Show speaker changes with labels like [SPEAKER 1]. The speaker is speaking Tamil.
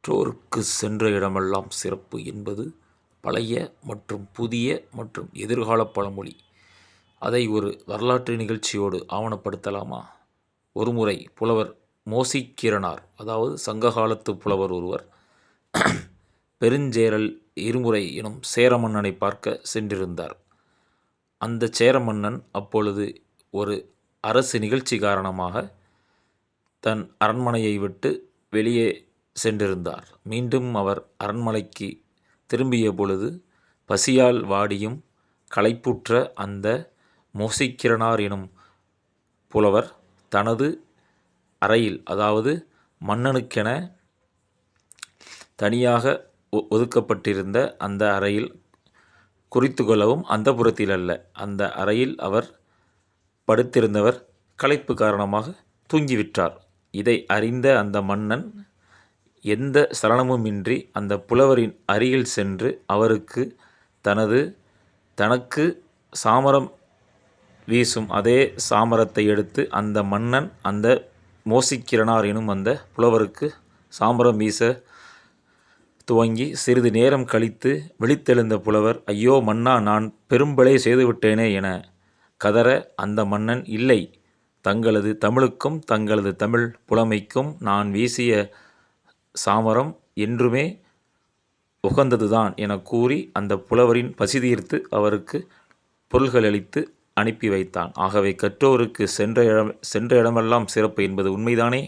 [SPEAKER 1] கற்றோருக்கு சென்ற இடமெல்லாம் சிறப்பு என்பது பழைய மற்றும் புதிய மற்றும் எதிர்கால பழமொழி. அதை ஒரு வரலாற்று நிகழ்ச்சியோடு ஆவணப்படுத்தலாமா? ஒருமுறை புலவர் மோசிகீரனார், அதாவது சங்ககாலத்து புலவர் ஒருவர், பெருஞ்சேரல் இருமுறை எனும் சேர மன்னனை பார்க்க சென்றிருந்தார். அந்த சேர மன்னன் அப்பொழுது ஒரு அரசு நிகழ்ச்சி காரணமாக தன் அரண்மனையை விட்டு வெளியே சென்றிருந்தார். மீண்டும் அவர் அரண்மனைக்கு திரும்பிய பொழுது பசியால் வாடியும் களைப்புற்ற அந்த மோசிகீரனார் எனும் புலவர் தனது அறையில், அதாவது மன்னனுக்கென தனியாக ஒதுக்கப்பட்டிருந்த அந்த அறையில், குறித்து கொள்ளவும் அந்தப்புறத்தில் அல்ல, அந்த அறையில் அவர் படுத்திருந்தவர் களைப்பு காரணமாக தூங்கிவிட்டார். இதை அறிந்த அந்த மன்னன் எந்த சலனமுமின்றி அந்த புலவரின் அருகில் சென்று அவருக்கு தனக்கு சாமரம் வீசும் அதே சாமரத்தை எடுத்து அந்த மன்னன் அந்த மோசிகீரனார் எனும் அந்த புலவருக்கு சாமரம் வீச துவங்கி சிறிது நேரம் கழித்து விழித்தெழுந்த புலவர், ஐயோ மன்னா, நான் பெரும்பிழை செய்துவிட்டேனே என கதற, அந்த மன்னன், இல்லை, தங்களது தமிழுக்கும் தங்களது தமிழ் புலமைக்கும் நான் வீசிய சாமரம் என்றுமே உகந்ததுதான் என கூறி அந்த புலவரின் பசி தீர்த்து அவருக்கு பொருள்கள் அளித்து அனுப்பி வைத்தான். ஆகவே கற்றோருக்கு சென்ற இடமெல்லாம் சிறப்பு என்பது உண்மைதானே?